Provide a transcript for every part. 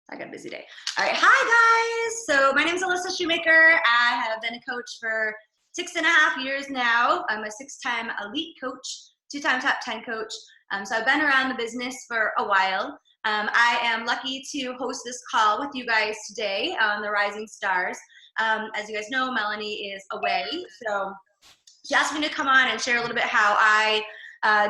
I got a busy day. All right, hi guys. So my name is Alyssa Shoemaker. I have been a coach for 6.5 years now. I'm a 6-time elite coach, 2-time top 10 coach. So I've been around the business for a while. I am lucky to host this call with you guys today on the Rising Stars. As you guys know, Melanie is away, so she asked me to come on and share a little bit how I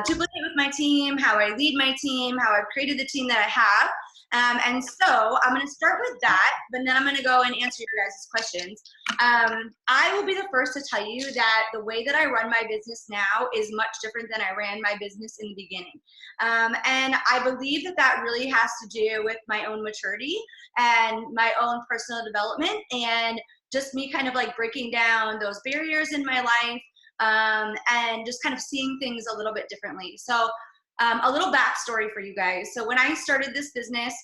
duplicate with my team, how I lead my team, how I've created the team that I have. And so I'm going to start with that, but then I'm going to go and answer your guys' questions. I will be the first to tell you that the way that I run my business now is much different than I ran my business in the beginning. And I believe that that really has to do with my own maturity and my own personal development and just me kind of like breaking down those barriers in my life and just kind of seeing things a little bit differently. So a little backstory for you guys. So when I started this business,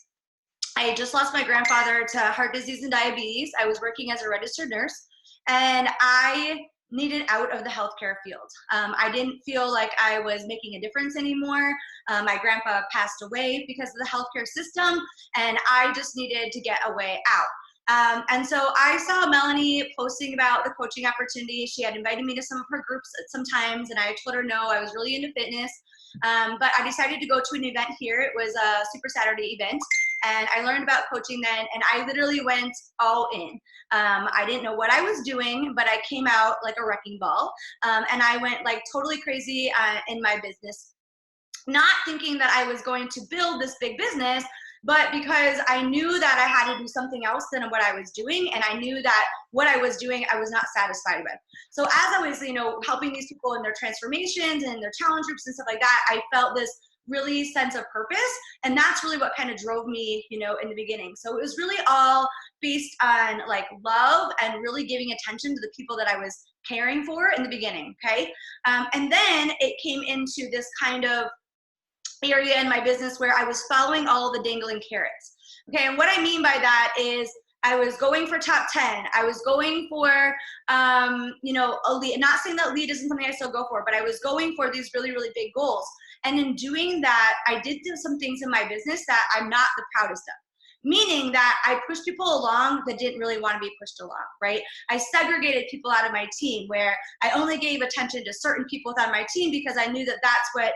I just lost my grandfather to heart disease and diabetes. I was working as a registered nurse, and I needed out of the healthcare field. I didn't feel like I was making a difference anymore. My grandpa passed away because of the healthcare system, and I just needed to get a way out. And so I saw Melanie posting about the coaching opportunity. She had invited me to some of her groups at some times, and I told her no, I was really into fitness. But I decided to go to an event here. It was a Super Saturday event, and I learned about coaching then, and I literally went all in. I didn't know what I was doing, but I came out like a wrecking ball, and I went like totally crazy in my business, not thinking that I was going to build this big business, but because I knew that I had to do something else than what I was doing, and I knew that what I was doing I was not satisfied with. So as I was, helping these people in their transformations and their challenge groups and stuff like that, I felt this really sense of purpose, and that's really what kind of drove me, in the beginning. So it was really all based on like love and really giving attention to the people that I was caring for in the beginning, okay? And then it came into this kind of area in my business where I was following all the dangling carrots. Okay, and what I mean by that is I was going for top 10. I was going for, a lead. Not saying that lead isn't something I still go for, but I was going for these really, really big goals. And in doing that, I did do some things in my business that I'm not the proudest of. Meaning that I pushed people along that didn't really want to be pushed along, right? I segregated people out of my team where I only gave attention to certain people within my team because I knew that that's what,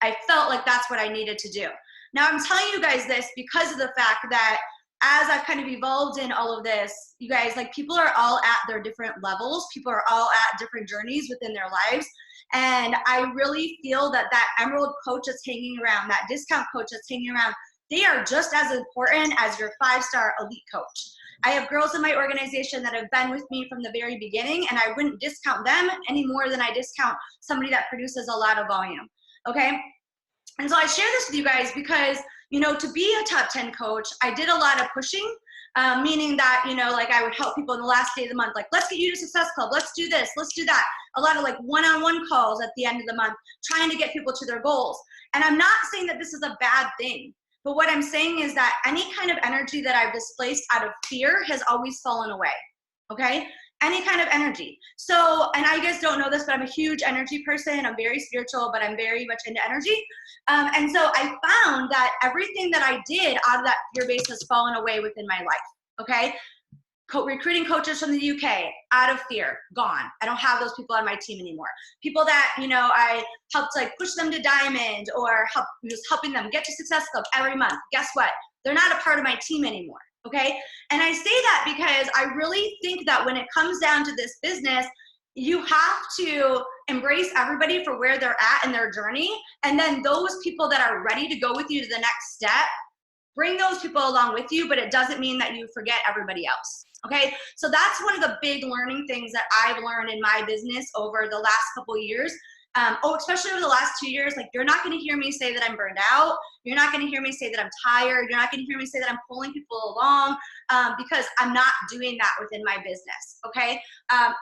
I felt like that's what I needed to do. Now I'm telling you guys this because of the fact that as I've kind of evolved in all of this, you guys, like people are all at their different levels. People are all at different journeys within their lives. And I really feel that that emerald coach that's hanging around, that discount coach that's hanging around, they are just as important as your 5-star elite coach. I have girls in my organization that have been with me from the very beginning, and I wouldn't discount them any more than I discount somebody that produces a lot of volume. Okay, and so I share this with you guys because, to be a top 10 coach, I did a lot of pushing, meaning that, like I would help people in the last day of the month, like, let's get you to Success Club, let's do this, let's do that. A lot of like one-on-one calls at the end of the month, trying to get people to their goals. And I'm not saying that this is a bad thing, but what I'm saying is that any kind of energy that I've displaced out of fear has always fallen away, okay? Any kind of energy. So, and I guys don't know this, but I'm a huge energy person. I'm very spiritual, but I'm very much into energy. And so I found that everything that I did out of that fear base has fallen away within my life, okay? Recruiting coaches from the UK, out of fear, gone. I don't have those people on my team anymore. People that, I helped like push them to diamond or just helping them get to Success Club every month. Guess what? They're not a part of my team anymore. Okay. And I say that because I really think that when it comes down to this business, you have to embrace everybody for where they're at in their journey. And then those people that are ready to go with you to the next step, bring those people along with you, but it doesn't mean that you forget everybody else. Okay. So that's one of the big learning things that I've learned in my business over the last couple of years. Especially over the last 2 years, like you're not going to hear me say that I'm burned out. You're not going to hear me say that I'm tired. You're not going to hear me say that I'm pulling people along because I'm not doing that within my business, okay?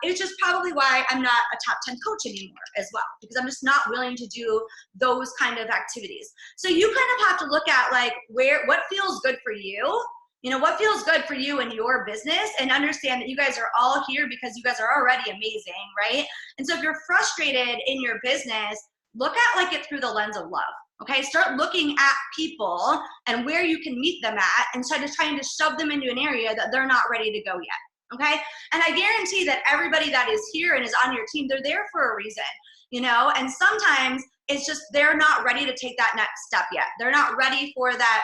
It's just probably why I'm not a top 10 coach anymore as well, because I'm just not willing to do those kind of activities. So you kind of have to look at like what feels good for you. What feels good for you in your business, and understand that you guys are all here because you guys are already amazing, right? And so if you're frustrated in your business, look at like it through the lens of love. Okay, start looking at people and where you can meet them at instead of trying to shove them into an area that they're not ready to go yet. Okay, and I guarantee that everybody that is here and is on your team, they're there for a reason, you know, and sometimes it's just they're not ready to take that next step yet. They're not ready for that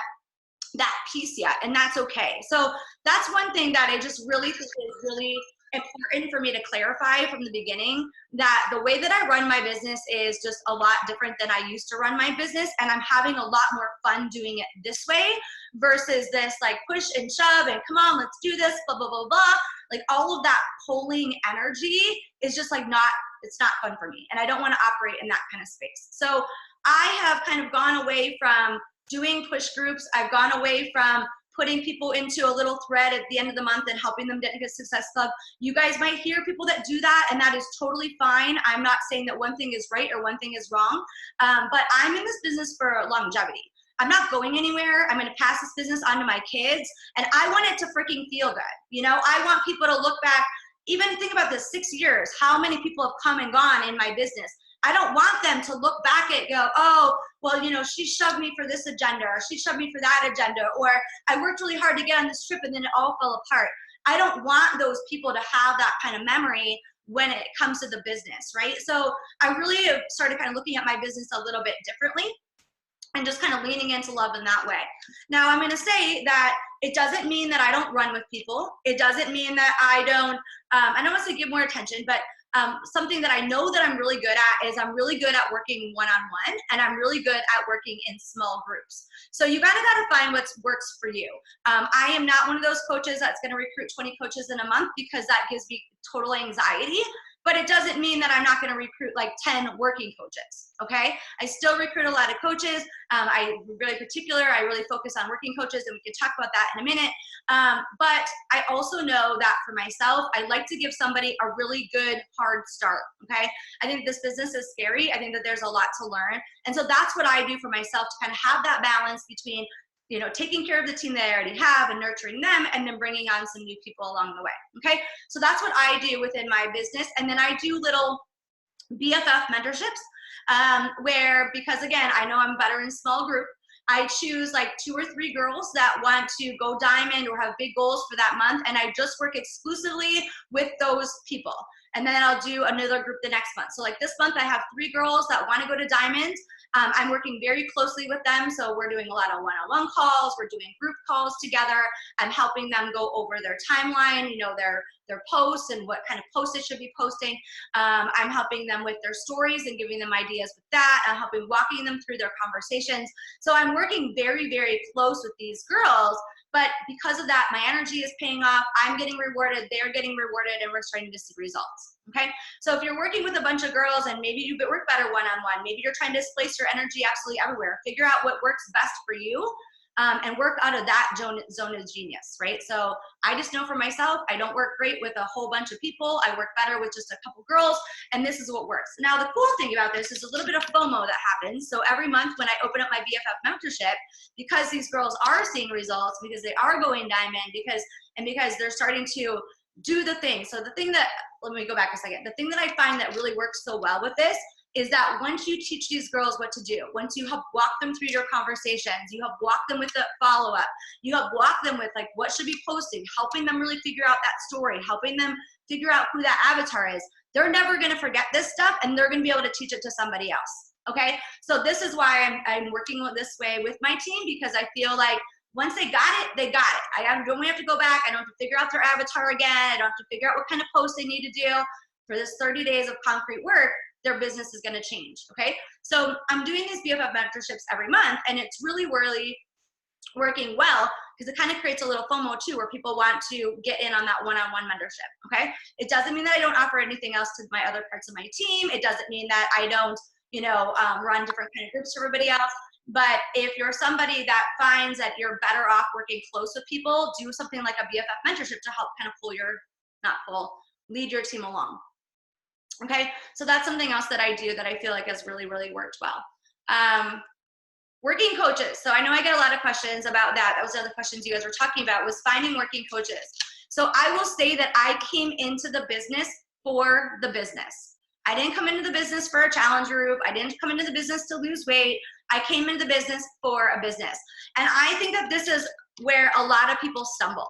piece yet, and that's okay. So that's one thing that I just really think is really important for me to clarify from the beginning, that the way that I run my business is just a lot different than I used to run my business, and I'm having a lot more fun doing it this way versus this like push and shove and come on, let's do this, blah, blah, blah, blah. Like all of that pulling energy is just like it's not fun for me, and I don't want to operate in that kind of space. So I have kind of gone away from doing push groups. I've gone away from putting people into a little thread at the end of the month and helping them get into Success Club. You guys might hear people that do that, and that is totally fine. I'm not saying that one thing is right or one thing is wrong, but I'm in this business for longevity. I'm not going anywhere. I'm gonna pass this business on to my kids, and I want it to freaking feel good. You know, I want people to look back, even think about this, 6 years, how many people have come and gone in my business. I don't want them to look back and go, oh, well, you know, she shoved me for this agenda, or she shoved me for that agenda, or I worked really hard to get on this trip and then it all fell apart. I don't want those people to have that kind of memory when it comes to the business, right? So I really have started kind of looking at my business a little bit differently and just kind of leaning into love in that way. Now, I'm going to say that it doesn't mean that I don't run with people. It doesn't mean that I don't want to give more attention, but something that I know that I'm really good at is I'm really good at working one-on-one, and I'm really good at working in small groups. So you got to find what works for you. I am not one of those coaches that's going to recruit 20 coaches in a month, because that gives me total anxiety. But it doesn't mean that I'm not going to recruit like 10 working coaches, okay? I still recruit a lot of coaches. I'm really particular. I really focus on working coaches, and we can talk about that in a minute. But I also know that for myself, I like to give somebody a really good, hard start, okay? I think this business is scary. I think that there's a lot to learn. And so that's what I do for myself, to kind of have that balance between, you know, taking care of the team that I already have and nurturing them, and then bringing on some new people along the way, okay? So that's what I do within my business. And then I do little BFF mentorships where, because again, I know I'm better in small group, I choose like 2 or 3 girls that want to go diamond or have big goals for that month, and I just work exclusively with those people. And then I'll do another group the next month. So like this month I have 3 girls that want to go to diamond. I'm working very closely with them. So we're doing a lot of one-on-one calls. We're doing group calls together. I'm helping them go over their timeline, you know, their posts and what kind of posts they should be posting. I'm helping them with their stories and giving them ideas with that. I'm walking them through their conversations. So I'm working very, very close with these girls. But because of that, my energy is paying off. I'm getting rewarded. They're getting rewarded, and we're starting to see results. Okay. So if you're working with a bunch of girls and maybe you work better one-on-one, maybe you're trying to displace your energy absolutely everywhere, figure out what works best for you. And work out of that zone of genius, right? So I just know for myself, I don't work great with a whole bunch of people. I work better with just a couple girls, and this is what works. Now, the cool thing about this is a little bit of FOMO that happens. So every month when I open up my BFF mentorship, because these girls are seeing results, because they are going diamond, because they're starting to do the thing. So the thing that, let me go back a second. The thing that I find that really works so well with this is that once you teach these girls what to do, once you help walk them through your conversations, you help walk them with the follow-up, you help walk them with like what should be posting, helping them really figure out that story, helping them figure out who that avatar is, they're never going to forget this stuff, and they're going to be able to teach it to somebody else. Okay, so this is why I'm working this way with my team, because I feel like once they got it, they got it. I don't have to go back. I don't have to figure out their avatar again. I don't have to figure out what kind of post they need to do. For this 30 days of concrete work, their business is going to change. Okay, so I'm doing these BFF mentorships every month, and it's really, really working well, because it kind of creates a little FOMO too, where people want to get in on that one-on-one mentorship. Okay, it doesn't mean that I don't offer anything else to my other parts of my team. It doesn't mean that I don't, you know, run different kind of groups for everybody else. But if you're somebody that finds that you're better off working close with people, do something like a BFF mentorship to help kind of lead your team along. Okay, so that's something else that I do that I feel like has really, really worked well. Working coaches. So I know I get a lot of questions about that. That was the other questions you guys were talking about, was finding working coaches. So I will say that I came into the business for the business. I didn't come into the business for a challenge group. I didn't come into the business to lose weight. I came into the business for a business. And I think that this is where a lot of people stumble.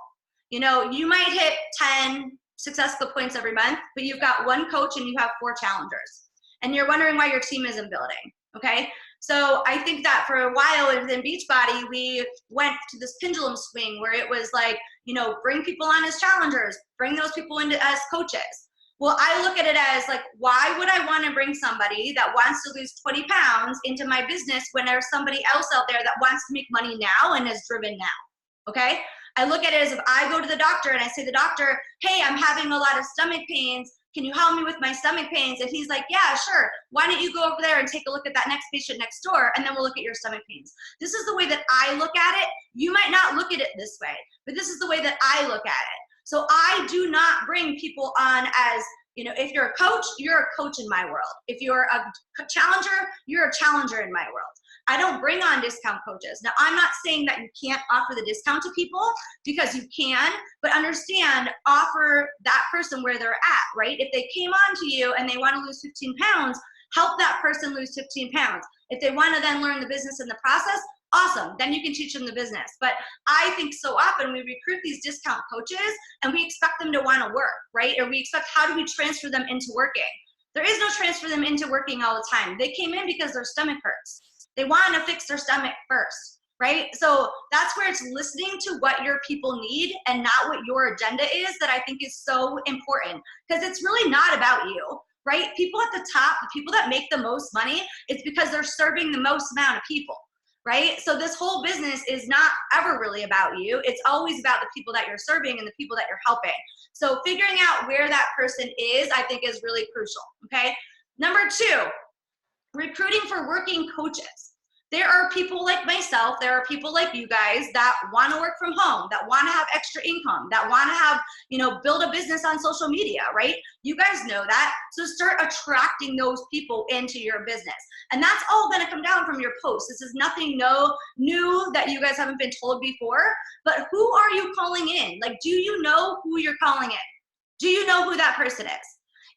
You know, you might hit 10 successful points every month, but you've got one coach and you have 4 challengers. And you're wondering why your team isn't building, okay? So I think that for a while within Beachbody, we went to this pendulum swing where it was like, you know, bring people on as challengers, bring those people into as coaches. Well, I look at it as like, why would I want to bring somebody that wants to lose 20 pounds into my business when there's somebody else out there that wants to make money now and is driven now, okay? I look at it as if I go to the doctor and I say to the doctor, hey, I'm having a lot of stomach pains. Can you help me with my stomach pains? And he's like, yeah, sure. Why don't you go over there and take a look at that next patient next door, and then we'll look at your stomach pains. This is the way that I look at it. You might not look at it this way, but this is the way that I look at it. So I do not bring people on as, you know, if you're a coach, you're a coach in my world. If you're a challenger, you're a challenger in my world. I don't bring on discount coaches. Now, I'm not saying that you can't offer the discount to people, because you can, but understand, offer that person where they're at, right? If they came on to you and they want to lose 15 pounds, help that person lose 15 pounds. If they want to then learn the business in the process, awesome, then you can teach them the business. But I think so often we recruit these discount coaches and we expect them to want to work, right? Or we expect, how do we transfer them into working? There is no transfer them into working all the time. They came in because their stomach hurts. They want to fix their stomach first, right? So that's where it's listening to what your people need and not what your agenda is, that I think is so important, because it's really not about you, right? People at the top, the people that make the most money, it's because they're serving the most amount of people, right? So this whole business is not ever really about you. It's always about the people that you're serving and the people that you're helping. So figuring out where that person is, I think, is really crucial, okay? Number 2, recruiting for working coaches. There are people like myself, there are people like you guys that want to work from home, that want to have extra income, that want to have, you know, build a business on social media, right? You guys know that. So start attracting those people into your business. And that's all going to come down from your posts. This is nothing new that you guys haven't been told before, but who are you calling in? Like, do you know who you're calling in? Do you know who that person is?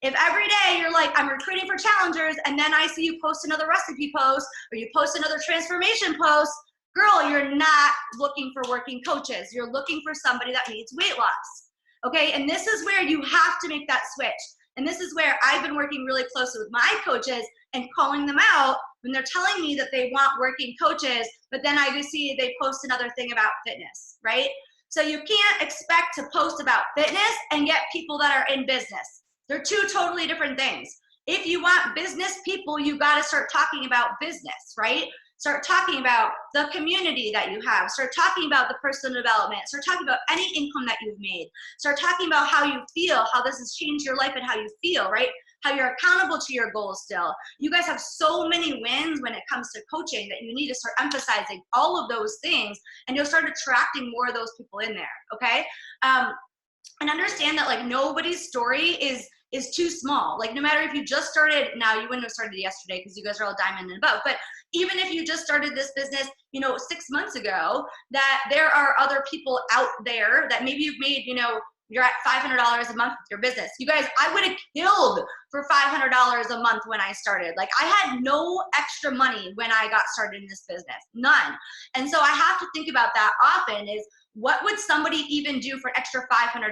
If every day you're like, I'm recruiting for challengers, and then I see you post another recipe post or you post another transformation post, girl, you're not looking for working coaches. You're looking for somebody that needs weight loss, okay? And this is where you have to make that switch. And this is where I've been working really closely with my coaches and calling them out when they're telling me that they want working coaches, but then I do see they post another thing about fitness, right? So you can't expect to post about fitness and get people that are in business. They're 2 totally different things. If you want business people, you got to start talking about business, right? Start talking about the community that you have. Start talking about the personal development. Start talking about any income that you've made. Start talking about how you feel, how this has changed your life and how you feel, right? How you're accountable to your goals still. You guys have so many wins when it comes to coaching that you need to start emphasizing all of those things, and you'll start attracting more of those people in there, okay? And understand that, like, nobody's story is too small. Like, no matter if you just started, now you wouldn't have started yesterday because you guys are all diamond and above, but even if you just started this business, you know, 6 months ago, that there are other people out there that maybe you've made, you know, you're at $500 a month with your business. You guys, I would have killed for $500 a month when I started. Like, I had no extra money when I got started in this business, none. And so I have to think about that often, is what would somebody even do for extra $500?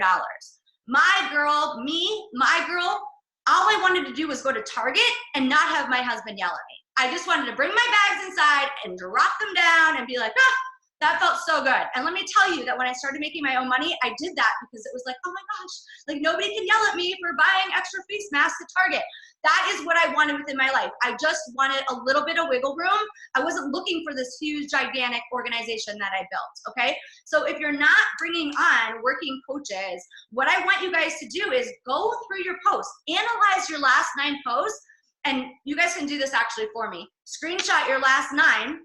My girl, all I wanted to do was go to Target and not have my husband yell at me. I just wanted to bring my bags inside and drop them down and be like, ah, that felt so good. And let me tell you that when I started making my own money, I did that because it was like, oh my gosh, like, nobody can yell at me for buying extra face masks at Target. That is what I wanted within my life. I just wanted a little bit of wiggle room. I wasn't looking for this huge, gigantic organization that I built, okay? So if you're not bringing on working coaches, what I want you guys to do is go through your posts, analyze your last 9 posts, and you guys can do this actually for me. Screenshot your last 9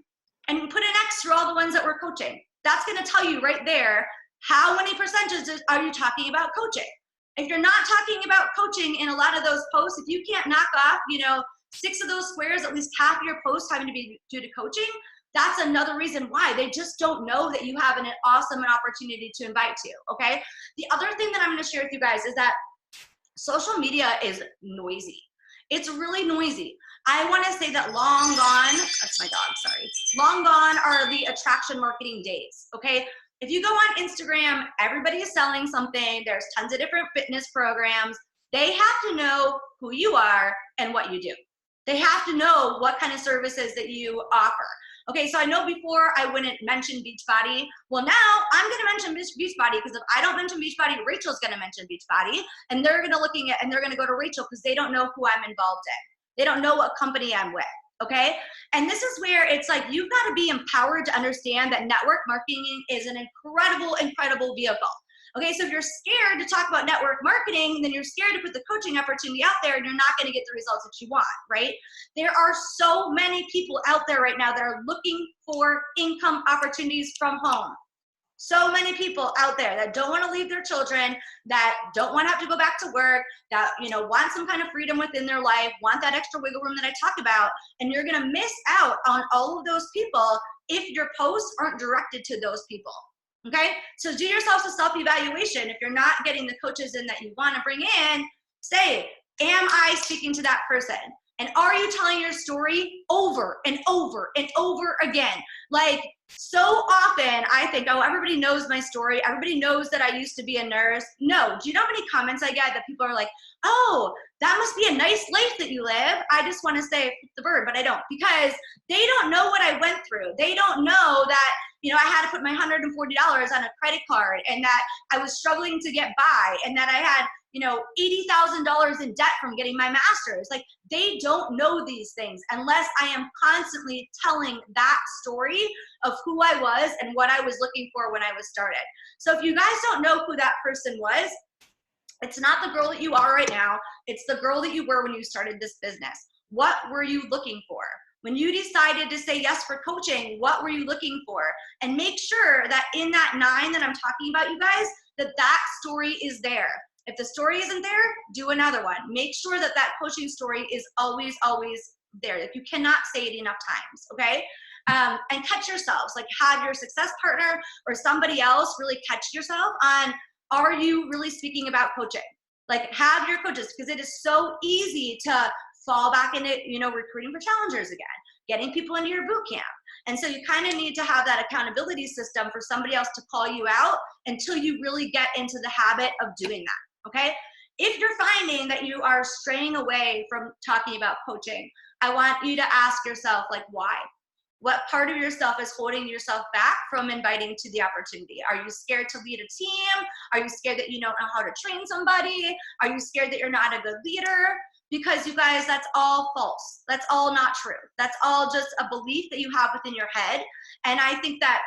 and put an X through all the ones that we're coaching. That's gonna tell you right there, how many percentages are you talking about coaching? If you're not talking about coaching in a lot of those posts, if you can't knock off, you know, 6 of those squares, at least half of your posts having to be due to coaching, that's another reason why. They just don't know that you have an awesome opportunity to invite to, okay? The other thing that I'm gonna share with you guys is that social media is noisy. It's really noisy. I want to say that long gone, that's my dog, sorry. Long gone are the attraction marketing days, okay? If you go on Instagram, everybody is selling something. There's tons of different fitness programs. They have to know who you are and what you do. They have to know what kind of services that you offer. Okay, so I know before I wouldn't mention Beachbody. Well, now I'm gonna mention Beachbody, because if I don't mention Beachbody, Rachel's gonna mention Beachbody, and they're gonna go to Rachel because they don't know who I'm involved in. They don't know what company I'm with, okay? And this is where it's like, you've gotta be empowered to understand that network marketing is an incredible, incredible vehicle. Okay, so if you're scared to talk about network marketing, then you're scared to put the coaching opportunity out there and you're not gonna get the results that you want, right? There are so many people out there right now that are looking for income opportunities from home. So many people out there that don't wanna leave their children, that don't wanna have to go back to work, that want some kind of freedom within their life, want that extra wiggle room that I talk about, and you're gonna miss out on all of those people if your posts aren't directed to those people. Okay, so do yourselves a self-evaluation. If you're not getting the coaches in that you want to bring in, say, am I speaking to that person? And are you telling your story over and over and over again? Like, so often I think, oh, everybody knows my story. Everybody knows that I used to be a nurse. No, do you know how many comments I get that people are like, oh, that must be a nice life that you live. I just want to say the bird, but I don't, because they don't know what I went through. They don't know that I had to put my $140 on a credit card, and that I was struggling to get by, and that I had, $80,000 in debt from getting my master's. Like, they don't know these things unless I am constantly telling that story of who I was and what I was looking for when I was started. So if you guys don't know who that person was, it's not the girl that you are right now. It's the girl that you were when you started this business. What were you looking for? When you decided to say yes for coaching, what were you looking for? And make sure that in that 9 that I'm talking about, you guys, that story is there. If the story isn't there, do another one. Make sure that coaching story is always, always there. Like, you cannot say it enough times, okay? And catch yourselves. Like, have your success partner or somebody else really catch yourself on, are you really speaking about coaching? Like, have your coaches, because it is so easy to fall back into, recruiting for challengers again, getting people into your boot camp. And so you kind of need to have that accountability system for somebody else to call you out until you really get into the habit of doing that, okay? If you're finding that you are straying away from talking about coaching, I want you to ask yourself, like, why? What part of yourself is holding yourself back from inviting to the opportunity? Are you scared to lead a team? Are you scared that you don't know how to train somebody? Are you scared that you're not a good leader? Because, you guys, that's all false. That's all not true. That's all just a belief that you have within your head. And I think that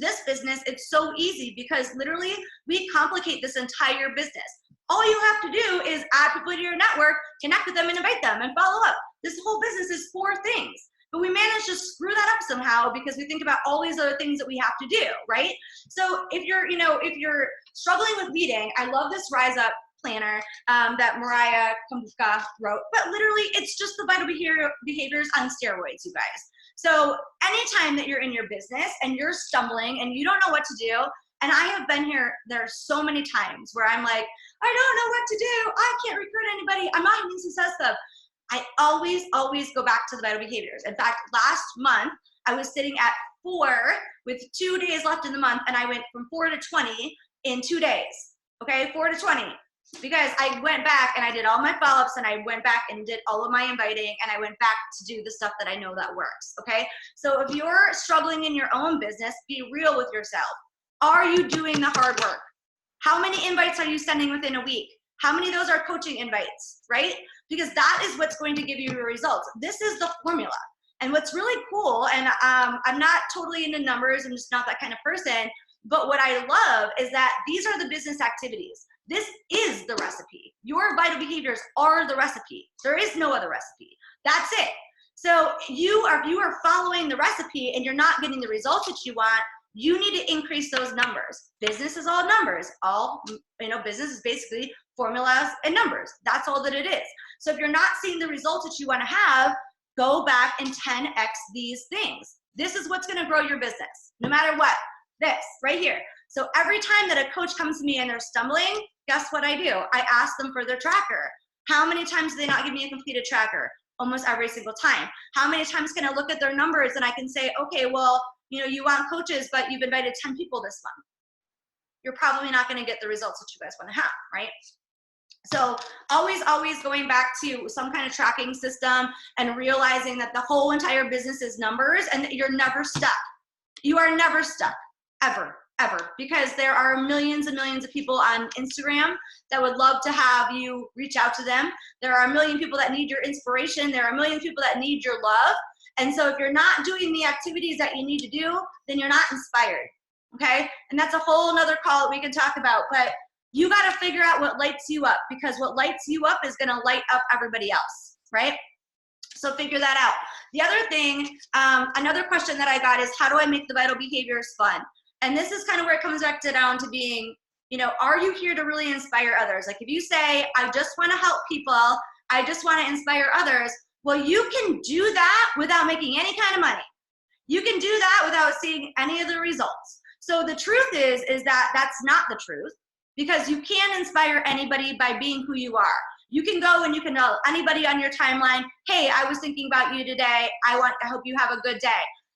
this business, it's so easy, because literally we complicate this entire business. All you have to do is add people to your network, connect with them, and invite them, and follow up. This whole business is 4 things. But we manage to screw that up somehow because we think about all these other things that we have to do, right? So if you're struggling with leading, I love this Rise Up planner that Mariah Kombuka wrote, but literally it's just the vital behaviors on steroids, you guys. So anytime that you're in your business and you're stumbling and you don't know what to do, and I have been there so many times where I'm like, I don't know what to do. I can't recruit anybody. I'm not having success stuff. I always go back to the vital behaviors. In fact, last month, I was sitting at 4 with 2 days left in the month, and I went from 4 to 20 in 2 days, okay, 4 to 20. Because I went back and I did all my follow-ups, and I went back and did all of my inviting, and I went back to do the stuff that I know that works, okay? So if you're struggling in your own business, be real with yourself. Are you doing the hard work? How many invites are you sending within a week? How many of those are coaching invites, right? Because that is what's going to give you your results. This is the formula. And what's really cool, and I'm not totally into numbers, I'm just not that kind of person, but what I love is that these are the business activities. This is the recipe. Your vital behaviors are the recipe. There is no other recipe. That's it. So if you are following the recipe and you're not getting the results that you want, you need to increase those numbers. Business is all numbers. Business is basically formulas and numbers. That's all that it is. So if you're not seeing the results that you want to have, go back and 10x these things. This is what's going to grow your business, no matter what. This right here. So every time that a coach comes to me and they're stumbling, guess what I do? I ask them for their tracker. How many times do they not give me a completed tracker? Almost every single time. How many times can I look at their numbers and I can say, okay, well, you know, you want coaches, but you've invited 10 people this month. You're probably not going to get the results that you guys want to have, right? So always going back to some kind of tracking system and realizing that the whole entire business is numbers and that you're never stuck. You are never stuck, ever, because there are millions and millions of people on Instagram that would love to have you reach out to them. There are a million people that need your inspiration. There are a million people that need your love. And so if you're not doing the activities that you need to do, then you're not inspired, okay? And that's a whole nother call that we can talk about, but you got to figure out what lights you up, because what lights you up is going to light up everybody else, right? So figure that out. The other thing, another question that I got is, how do I make the vital behaviors fun? And this is kind of where it comes back down to being, you know, are you here to really inspire others? Like if you say, I just want to help people, I just want to inspire others, well, you can do that without making any kind of money. You can do that without seeing any of the results. So the truth is that that's not the truth, because you can inspire anybody by being who you are. You can go and you can tell anybody on your timeline, hey, I was thinking about you today. I hope you have a good day.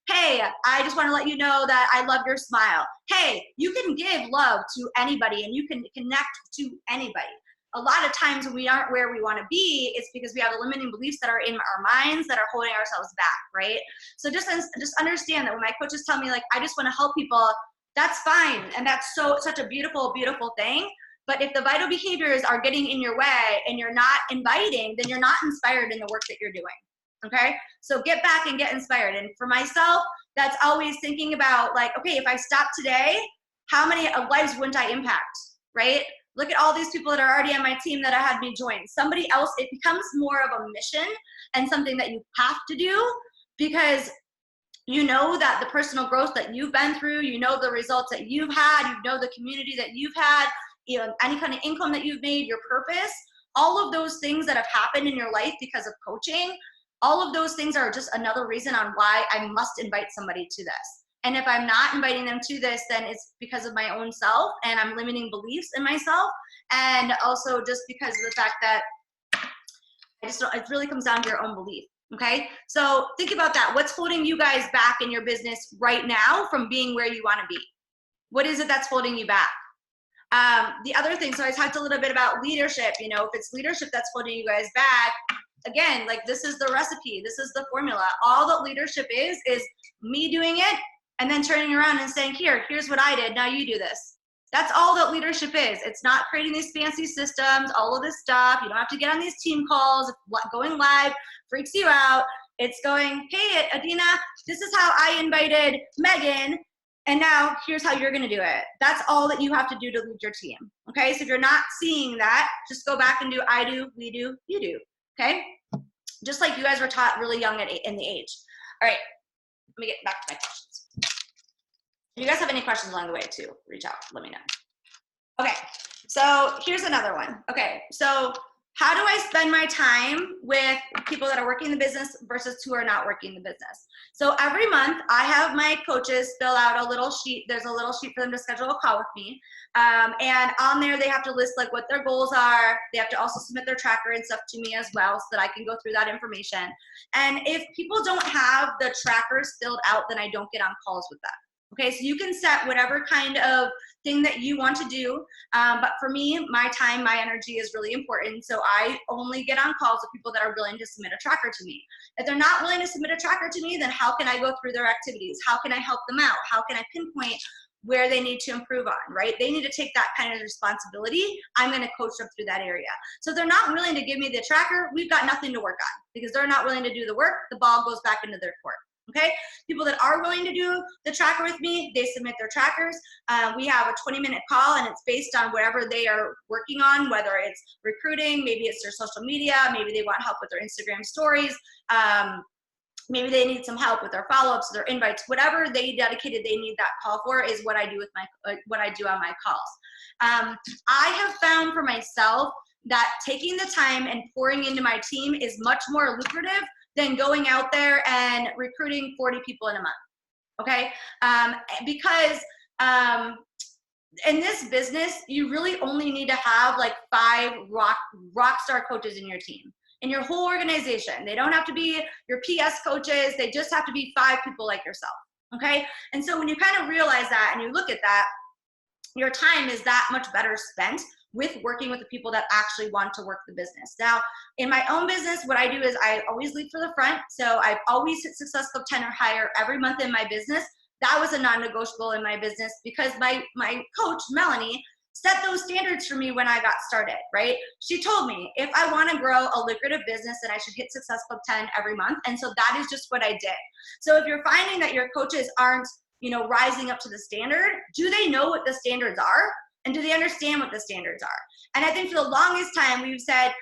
Hey, I just want to let you know that I love your smile. Hey, you can give love to anybody and you can connect to anybody. A lot of times when we aren't where we want to be, it's because we have limiting beliefs that are in our minds that are holding ourselves back, right? So just understand that when my coaches tell me, like, I just want to help people, that's fine. And that's such a beautiful, beautiful thing. But if the vital behaviors are getting in your way and you're not inviting, then you're not inspired in the work that you're doing. Okay, so get back and get inspired. And for myself, that's always thinking about, like, okay, if I stop today, how many lives wouldn't I impact, right? Look at all these people that are already on my team that I had me join. Somebody else, it becomes more of a mission and something that you have to do, because you know that the personal growth that you've been through, you know the results that you've had, you know the community that you've had, you know, any kind of income that you've made, your purpose, all of those things that have happened in your life because of coaching. All of those things are just another reason on why I must invite somebody to this. And if I'm not inviting them to this, then it's because of my own self and I'm limiting beliefs in myself. And also just because of the fact that it really comes down to your own belief. Okay, so think about that. What's holding you guys back in your business right now from being where you want to be? What is it that's holding you back? The other thing, so I talked a little bit about leadership. You know, if it's leadership that's holding you guys back, again, like, this is the recipe, this is the formula. All that leadership is me doing it and then turning around and saying, here's what I did, now you do this. That's all that leadership is. It's not creating these fancy systems, all of this stuff. You don't have to get on these team calls. Going live freaks you out. It's going, hey, Adina, this is how I invited Megan, and now here's how you're gonna do it. That's all that you have to do to lead your team, okay? So if you're not seeing that, just go back and do I do, we do, you do, okay? Just like you guys were taught really young in the age. All right, let me get back to my questions. If you guys have any questions along the way too, reach out, let me know. Okay, so here's another one. Okay, so how do I spend my time with people that are working the business versus who are not working the business? So every month I have my coaches fill out a little sheet. There's a little sheet for them to schedule a call with me. And on there they have to list like what their goals are. They have to also submit their tracker and stuff to me as well so that I can go through that information. And if people don't have the trackers filled out, then I don't get on calls with them. Okay, so you can set whatever kind of thing that you want to do. But for me, my time, my energy is really important. So I only get on calls with people that are willing to submit a tracker to me. If they're not willing to submit a tracker to me, then how can I go through their activities? How can I help them out? How can I pinpoint where they need to improve on, right? They need to take that kind of responsibility. I'm gonna coach them through that area. So if they're not willing to give me the tracker, we've got nothing to work on because they're not willing to do the work. The ball goes back into their court. Okay, people that are willing to do the tracker with me, they submit their trackers. We have a 20-minute call and it's based on whatever they are working on, whether it's recruiting, maybe it's their social media, maybe they want help with their Instagram stories, maybe they need some help with their follow-ups, their invites, whatever they dedicated they need that call for is what I do with my what I do on my calls. I have found for myself that taking the time and pouring into my team is much more lucrative than going out there and recruiting 40 people in a month, okay? Because in this business, you really only need to have like 5 rock star coaches in your team, in your whole organization. They don't have to be your PS coaches. They just have to be 5 people like yourself. Okay. And so when you kind of realize that and you look at that, your time is that much better spent with working with the people that actually want to work the business. Now, in my own business, what I do is I always lead for the front. So I've always hit Success Club 10 or higher every month in my business. That was a non-negotiable in my business because my coach, Melanie, set those standards for me when I got started, right? She told me if I want to grow a lucrative business, then I should hit Success Club 10 every month. And so that is just what I did. So if you're finding that your coaches aren't, rising up to the standard, do they know what the standards are? And do they understand what the standards are? And I think for the longest time, we've said,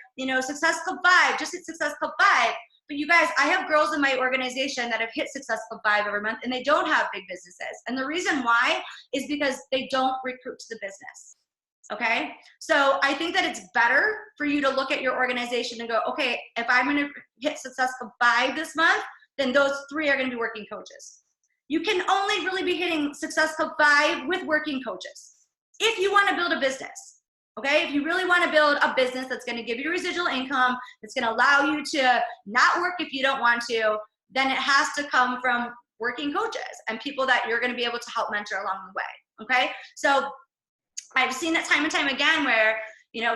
Success Club 5, just hit Success Club 5. But you guys, I have girls in my organization that have hit Success Club 5 every month, and they don't have big businesses. And the reason why is because they don't recruit to the business. Okay? So I think that it's better for you to look at your organization and go, okay, if I'm going to hit Success Club 5 this month, then those 3 are going to be working coaches. You can only really be hitting Success Club 5 with working coaches if you want to build a business. Okay, if you really want to build a business that's going to give you residual income, that's going to allow you to not work if you don't want to, then it has to come from working coaches and people that you're going to be able to help mentor along the way. Okay, so I've seen it time and time again where,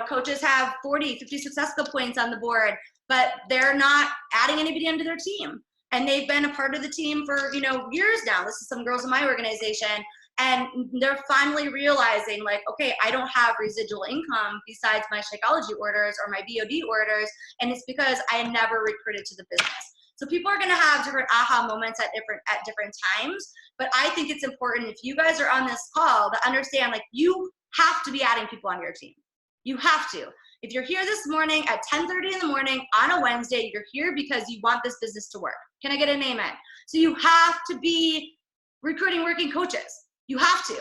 coaches have 40, 50 Success Club points on the board, but they're not adding anybody into their team. And they've been a part of the team for, years now. This is some girls in my organization. And they're finally realizing like, okay, I don't have residual income besides my Shakeology orders or my BOD orders. And it's because I never recruited to the business. So people are going to have different aha moments at different times. But I think it's important if you guys are on this call to understand, like, you have to be adding people on your team. You have to. If you're here this morning at 10:30 in the morning on a Wednesday, you're here because you want this business to work. Can I get an amen? So you have to be recruiting working coaches. You have to.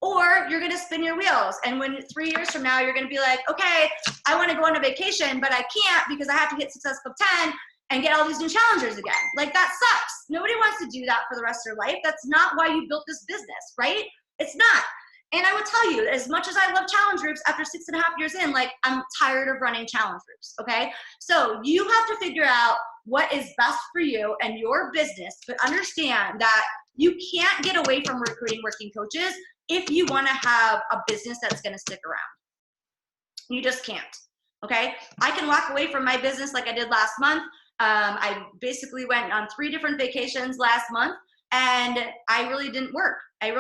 Or you're going to spin your wheels. And when 3 years from now, you're going to be like, okay, I want to go on a vacation, but I can't because I have to hit Success Club 10 and get all these new challengers again. Like, that sucks. Nobody wants to do that for the rest of their life. That's not why you built this business, right? It's not. And I will tell you, as much as I love challenge groups, after 6.5 years in, like, I'm tired of running challenge groups, okay? So you have to figure out what is best for you and your business, but understand that you can't get away from recruiting working coaches if you want to have a business that's going to stick around. You just can't, okay? I can walk away from my business like I did last month. I basically went on 3 different vacations last month, and I really didn't work. I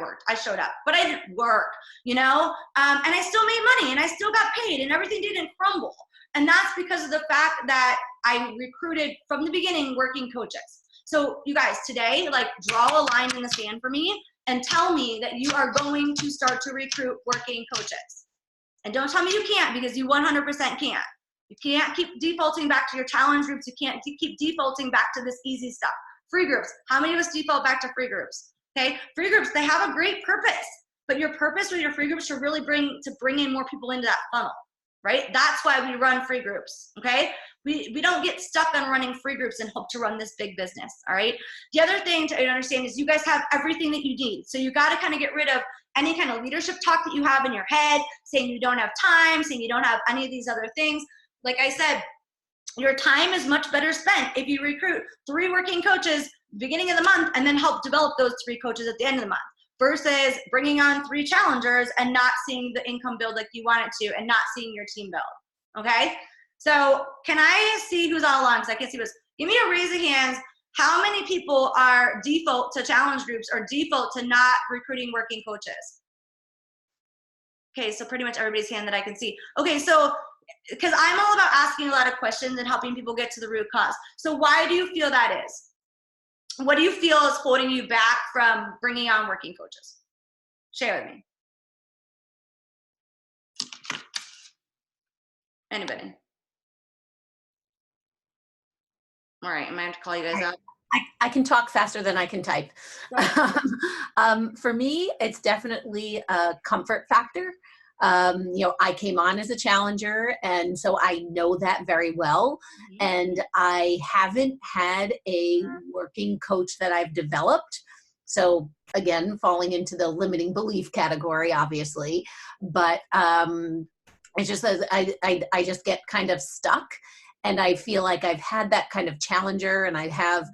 worked, I showed up, but I didn't work, and I still made money and I still got paid and everything didn't crumble. And that's because of the fact that I recruited from the beginning working coaches. So you guys, today, like, draw a line in the sand for me and tell me that you are going to start to recruit working coaches. And don't tell me you can't, because you 100% can't. You can't keep defaulting back to your challenge groups. You can't keep defaulting back to this easy stuff. Free groups. How many of us default back to free groups? Okay, free groups, they have a great purpose, but your purpose with your free groups should really bring in more people into that funnel, right? That's why we run free groups, okay? We don't get stuck on running free groups and hope to run this big business, all right? The other thing to understand is you guys have everything that you need. So you got to kind of get rid of any kind of leadership talk that you have in your head, saying you don't have time, saying you don't have any of these other things. Like I said, your time is much better spent if you recruit 3 working coaches beginning of the month and then help develop those 3 coaches at the end of the month, versus bringing on 3 challengers and not seeing the income build like you want it to and not seeing your team build. Okay, so can I see who's all along? Because I can't see who's. Give me a raise of hands. How many people are default to challenge groups or default to not recruiting working coaches? Okay, so pretty much everybody's hand that I can see. Okay, so because I'm all about asking a lot of questions and helping people get to the root cause. So why do you feel that is? What do you feel is holding you back from bringing on working coaches? Share with me. Anybody? All right, I might have to call you guys out. I can talk faster than I can type. For me, it's definitely a comfort factor. I came on as a challenger, and so I know that very well. And I haven't had a working coach that I've developed So again, falling into the limiting belief category, obviously, but it's just that I just get kind of stuck, and I feel like I've had that kind of challenger, and I have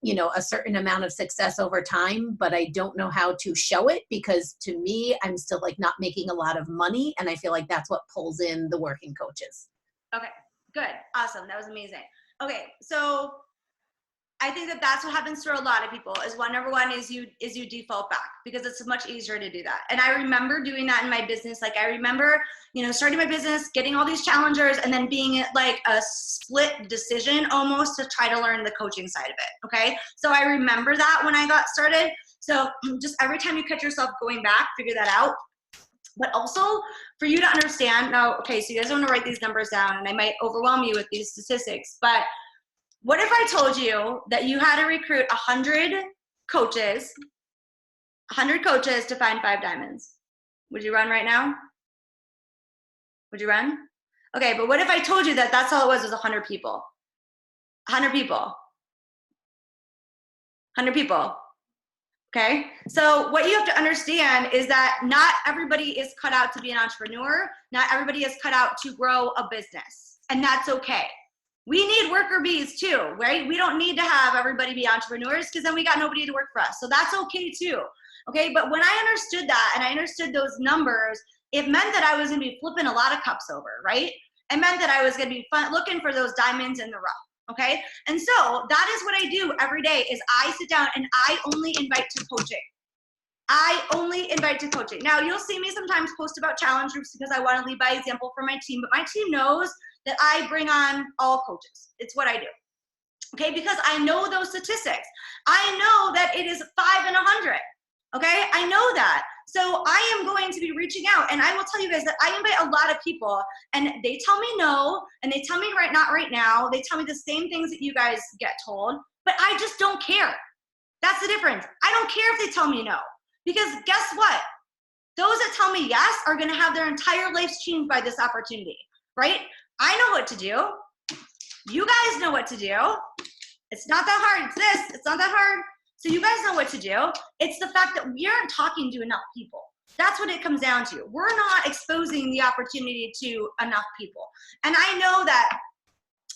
you know, a certain amount of success over time, but I don't know how to show it because to me, I'm still like not making a lot of money. And I feel like that's what pulls in the working coaches. Okay, good. Awesome. That was amazing. Okay, so I think that that's what happens to a lot of people is number one is you default back because it's much easier to do that. And I remember doing that in my business. Like I remember, you know, starting my business, getting all these challengers, and then being like a split decision almost to try to learn the coaching side of it. Okay. So I remember that when I got started. So just every time you catch yourself going back, figure that out. But also for you to understand now, okay, so you guys want to write these numbers down and I might overwhelm you with these statistics, but what if I told you that you had to recruit 100 coaches to find 5 diamonds? Would you run right now? Would you run? Okay, but what if I told you that that's all it was 100 people? 100 people. 100 people. Okay, so what you have to understand is that not everybody is cut out to be an entrepreneur. Not everybody is cut out to grow a business, and that's okay. We need worker bees too, right? We don't need to have everybody be entrepreneurs because then we got nobody to work for us. So that's okay too. Okay, but when I understood that and I understood those numbers, it meant that I was gonna be flipping a lot of cups over, right? It meant that I was gonna be looking for those diamonds in the rough, okay? And so that is what I do every day is I sit down and I only invite to coaching. I only invite to coaching. Now you'll see me sometimes post about challenge groups because I want to lead by example for my team, but my team knows that I bring on all coaches. It's what I do. Okay, because I know those statistics. I know that it is 5 in 100. Okay, I know that. So I am going to be reaching out, and I will tell you guys that I invite a lot of people, and they tell me no, and they tell me not right now. They tell me the same things that you guys get told, but I just don't care. That's the difference. I don't care if they tell me no, because guess what? Those that tell me yes are going to have their entire lives changed by this opportunity, right? I know what to do. You guys know what to do. It's not that hard. It's this. It's not that hard. So you guys know what to do. It's the fact that we aren't talking to enough people. That's what it comes down to. We're not exposing the opportunity to enough people. And I know that,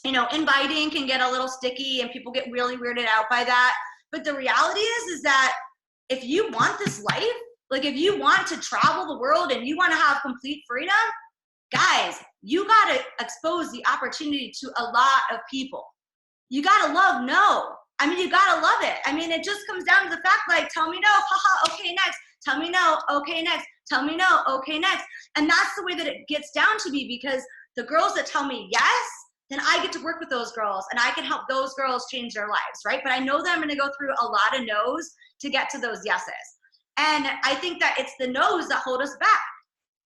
you know, inviting can get a little sticky and people get really weirded out by that. But the reality is that if you want this life, like if you want to travel the world and you want to have complete freedom, guys, you got to expose the opportunity to a lot of people. You got to love no. I mean, you got to love it. I mean, it just comes down to the fact, like, tell me no, haha, okay, next. Tell me no, okay, next. Tell me no, okay, next. And that's the way that it gets down to me because the girls that tell me yes, then I get to work with those girls and I can help those girls change their lives, right? But I know that I'm going to go through a lot of no's to get to those yeses. And I think that it's the no's that hold us back.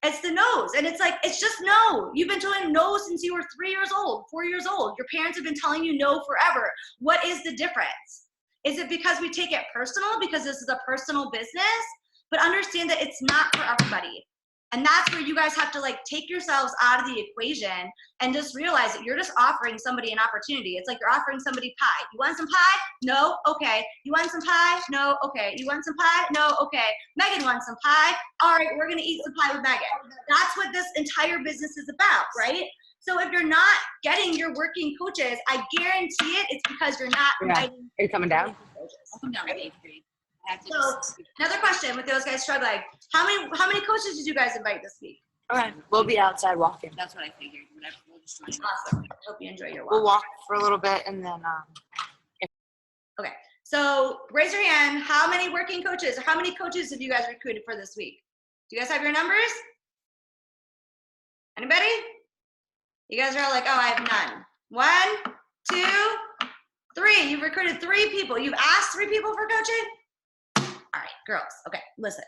It's the no's. And it's like, it's just no. You've been doing no since you were 3 years old, 4 years old. Your parents have been telling you no forever. What is the difference? Is it because we take it personal because this is a personal business? But understand that it's not for everybody. And that's where you guys have to like take yourselves out of the equation and just realize that you're just offering somebody an opportunity. It's like you're offering somebody pie. You want some pie? No? Okay. You want some pie? No? Okay. You want some pie? No? Okay. Megan wants some pie. All right, we're going to eat some pie with Megan. That's what this entire business is about, right? So if you're not getting your working coaches, I guarantee it's because you're not inviting. Are you coming down? I'll come down with 8th grade. So another question with those guys struggling. How many coaches did you guys invite this week? Okay. We'll be outside walking. That's what I figured. Whatever. We'll just join. Awesome. Hope you enjoy your walk. We'll walk for a little bit and then Okay. So raise your hand. How many working coaches or how many coaches have you guys recruited for this week? Do you guys have your numbers? Anybody? You guys are all like, oh, I have none. 1, 2, 3. You've recruited 3 people. You've asked 3 people for coaching? All right, girls. Okay, listen.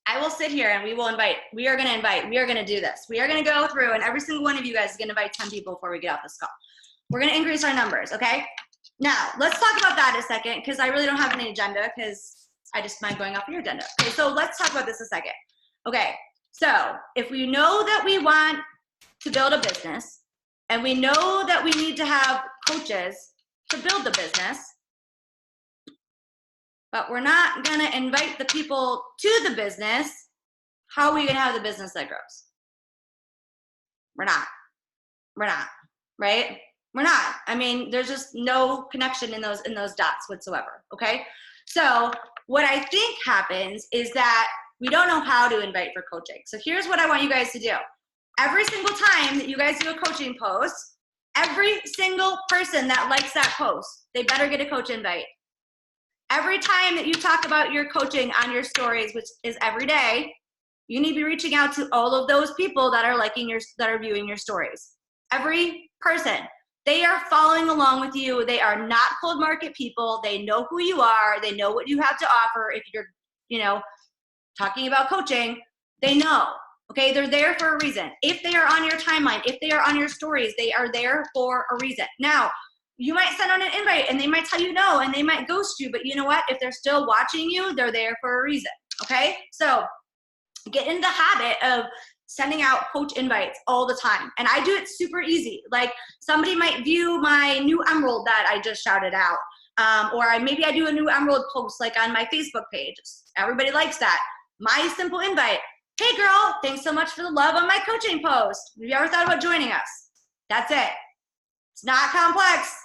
I will sit here and we are going to do this. We are going to go through and every single one of you guys is going to invite 10 people before we get off this call. We're going to increase our numbers, okay? Now, let's talk about that a second because I really don't have any agenda because I just mind going off your agenda. Okay, so let's talk about this a second. Okay, so if we know that we want to build a business and we know that we need to have coaches to build the business, but we're not going to invite the people to the business, how are we going to have the business that grows? We're not, right? We're not. I mean, there's just no connection in those dots whatsoever, okay? So what I think happens is that we don't know how to invite for coaching. So here's what I want you guys to do. Every single time that you guys do a coaching post, every single person that likes that post, they better get a coach invite. Every time that you talk about your coaching on your stories, which is every day, you need to be reaching out to all of those people that are that are viewing your stories. Every person. They are following along with you. They are not cold market people. They know who you are. They know what you have to offer. If you're, talking about coaching, they know. Okay, they're there for a reason. If they are on your timeline, if they are on your stories, they are there for a reason. Now, you might send out an invite and they might tell you no and they might ghost you, but you know what? If they're still watching you, they're there for a reason. Okay, so get in the habit of sending out coach invites all the time. And I do it super easy. Like somebody might view my new emerald that I just shouted out. Or maybe I do a new emerald post like on my Facebook page. Everybody likes that. My simple invite, hey girl, thanks so much for the love on my coaching post. Have you ever thought about joining us? That's it. It's not complex.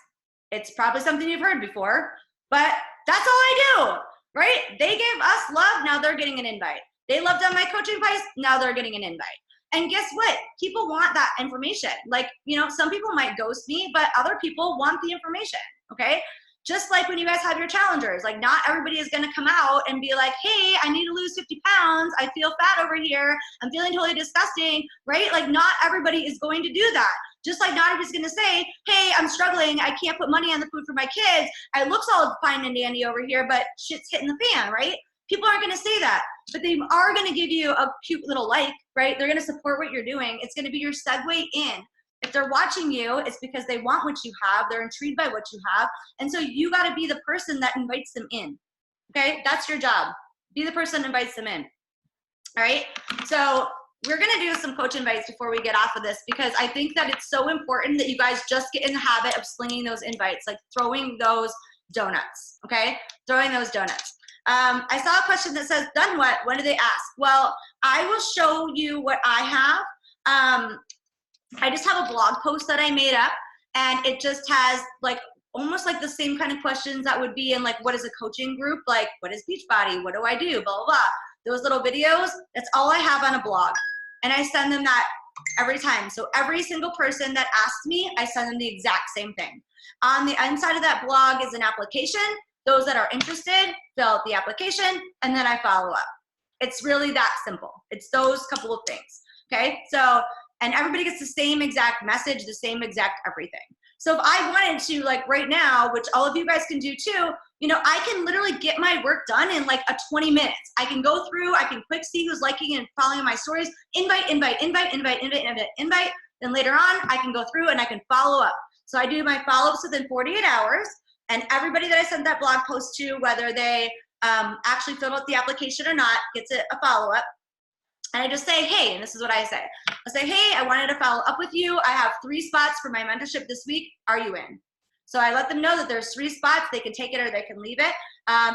It's probably something you've heard before, but that's all I do, right? They gave us love, now they're getting an invite. They loved on my coaching post, now they're getting an invite. And guess what? People want that information. Like, some people might ghost me, but other people want the information, okay? Just like when you guys have your challengers, like not everybody is gonna come out and be like, hey, I need to lose 50 pounds. I feel fat over here. I'm feeling totally disgusting, right? Like not everybody is going to do that. Just like not everybody's gonna say, hey, I'm struggling. I can't put money on the food for my kids. I look all fine and dandy over here, but shit's hitting the fan, right? People aren't gonna say that, but they are gonna give you a cute little like, right? They're gonna support what you're doing. It's gonna be your segue in. If they're watching you, it's because they want what you have. They're intrigued by what you have. And so you gotta be the person that invites them in, okay? That's your job. Be the person that invites them in, all right? So we're gonna do some coach invites before we get off of this because I think that it's so important that you guys just get in the habit of slinging those invites, like throwing those donuts, okay? Throwing those donuts. I saw a question that says, done what? When do they ask? Well, I will show you what I have. I just have a blog post that I made up and it just has like almost like the same kind of questions that would be in like, what is a coaching group? Like, what is Beachbody? What do I do? Blah, blah, blah. Those little videos, that's all I have on a blog. And I send them that every time. So every single person that asks me, I send them the exact same thing. On the inside of that blog is an application. Those that are interested, fill out the application, and then I follow up. It's really that simple. It's those couple of things, okay? So, and everybody gets the same exact message, the same exact everything. So if I wanted to, like right now, which all of you guys can do too, I can literally get my work done in like 20 minutes. I can go through, I can quick see who's liking and following my stories, invite, then later on, I can go through and I can follow up. So I do my follow-ups within 48 hours, and everybody that I sent that blog post to, whether they actually filled out the application or not, gets a follow-up. And I just say, hey, and this is what I say. I say, hey, I wanted to follow up with you. I have 3 spots for my mentorship this week. Are you in? So I let them know that there's 3 spots. They can take it or they can leave it.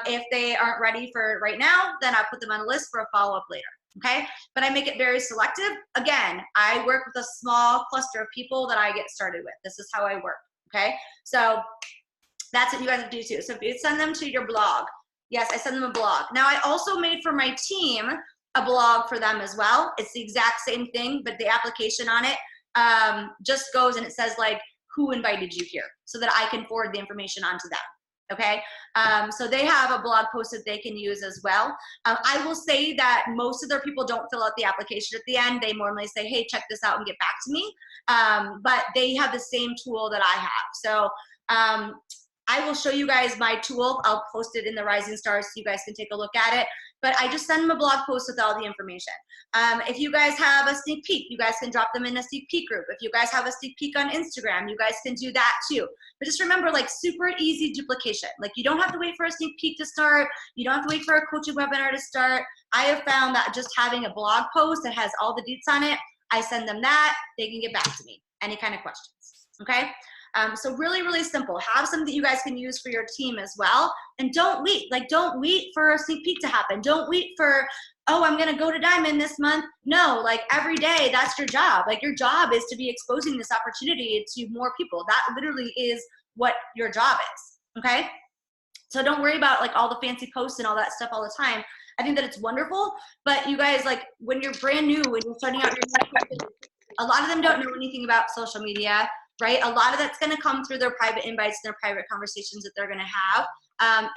If they aren't ready for it right now, then I'll put them on a list for a follow-up later, okay? But I make it very selective. Again, I work with a small cluster of people that I get started with. This is how I work, okay? So that's what you guys have to do too. So if you send them to your blog, yes, I send them a blog. Now I also made for my team a blog for them as well. It's the exact same thing, but the application on it just goes and it says like, who invited you here, so that I can forward the information onto them, okay? So they have a blog post that they can use as well. I will say that most of their people don't fill out the application at the end. They normally say, hey, check this out and get back to me. But they have the same tool that I have. So I will show you guys my tool. I'll post it in the Rising Stars so you guys can take a look at it. But I just send them a blog post with all the information. If you guys have a sneak peek, you guys can drop them in a sneak peek group. If you guys have a sneak peek on Instagram, you guys can do that too. But just remember, like, super easy duplication. Like, you don't have to wait for a sneak peek to start. You don't have to wait for a coaching webinar to start. I have found that just having a blog post that has all the deets on it, I send them that, they can get back to me. Any kind of questions, okay? So really, really simple. Have something that you guys can use for your team as well. And don't wait. Like, don't wait for a sneak peek to happen. Don't wait for, oh, I'm going to go to Diamond this month. No, like every day, that's your job. Like your job is to be exposing this opportunity to more people. That literally is what your job is, okay? So don't worry about like all the fancy posts and all that stuff all the time. I think that it's wonderful, but you guys, like when you're brand new, when you're starting out your a lot of them don't know anything about social media, right? A lot of that's going to come through their private invites, their private conversations that they're going to have.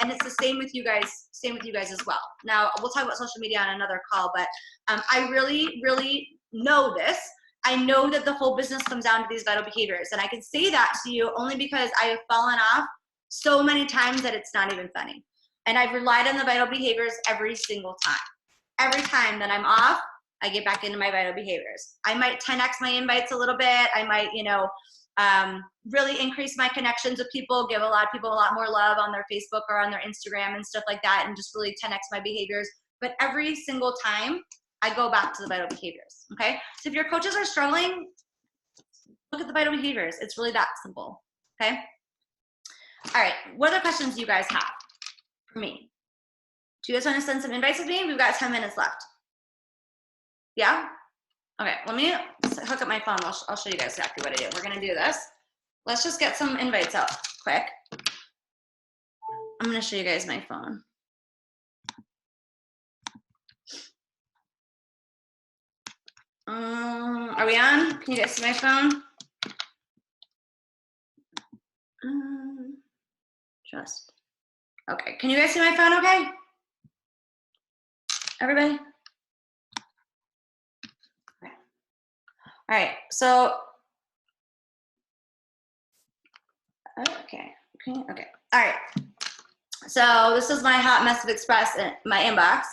And it's the same with you guys as well. Now we'll talk about social media on another call, but I really, really know this. I know that the whole business comes down to these vital behaviors. And I can say that to you only because I have fallen off so many times that it's not even funny. And I've relied on the vital behaviors every single time. Every time that I'm off, I get back into my vital behaviors. I might 10x my invites a little bit. I might, really increase my connections with people, give a lot of people a lot more love on their Facebook or on their Instagram and stuff like that, and just really 10x my behaviors. But every single time, I go back to the vital behaviors, okay? So if your coaches are struggling, look at the vital behaviors. It's really that simple, okay? All right, what other questions do you guys have for me? Do you guys want to send some invites with me? We've got 10 minutes left. Yeah? Okay, let me hook up my phone. I'll show you guys exactly what I do. We're gonna do this. Let's just get some invites out quick. I'm gonna show you guys my phone. Are we on? Can you guys see my phone? Okay, can you guys see my phone okay? Everybody? Okay. All right, so, okay, all right. So this is my hot mess of express in my inbox.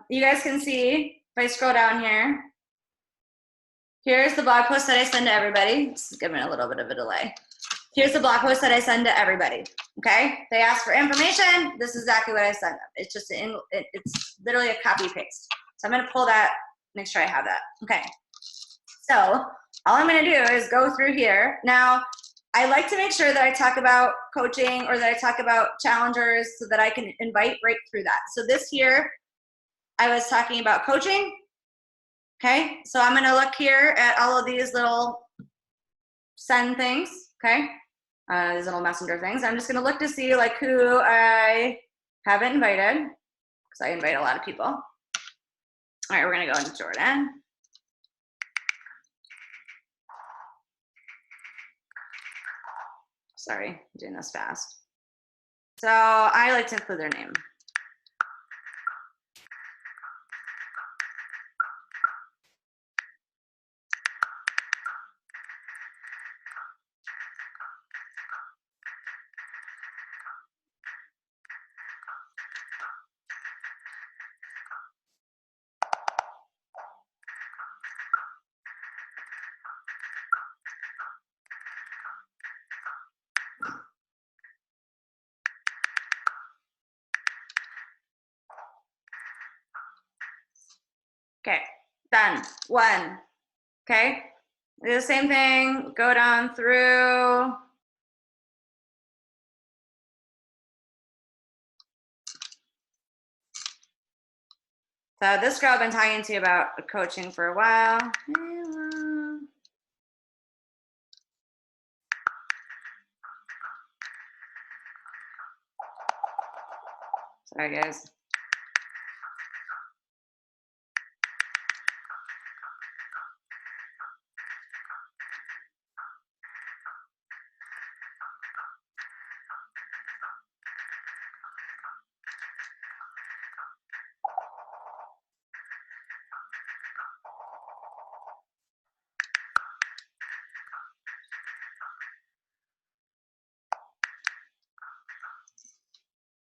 You guys can see, if I scroll down here, here's the blog post that I send to everybody. This is giving a little bit of a delay. Here's the blog post that I send to everybody, okay? They ask for information. This is exactly what I send them. It's just, it's literally a copy paste. So I'm gonna pull that, make sure I have that. Okay, so all I'm gonna do is go through here. Now, I like to make sure that I talk about coaching or that I talk about challengers so that I can invite right through that. So this here, I was talking about coaching, okay? So I'm gonna look here at all of these little send things, okay? These little messenger things. I'm just gonna look to see like who I haven't invited, because I invite a lot of people. All right, we're gonna go into Jordan. Sorry, I'm doing this fast. So I like to include their name. Okay, done. One. Okay, do the same thing, go down through. So this girl I've been talking to you about coaching for a while. Sorry, guys.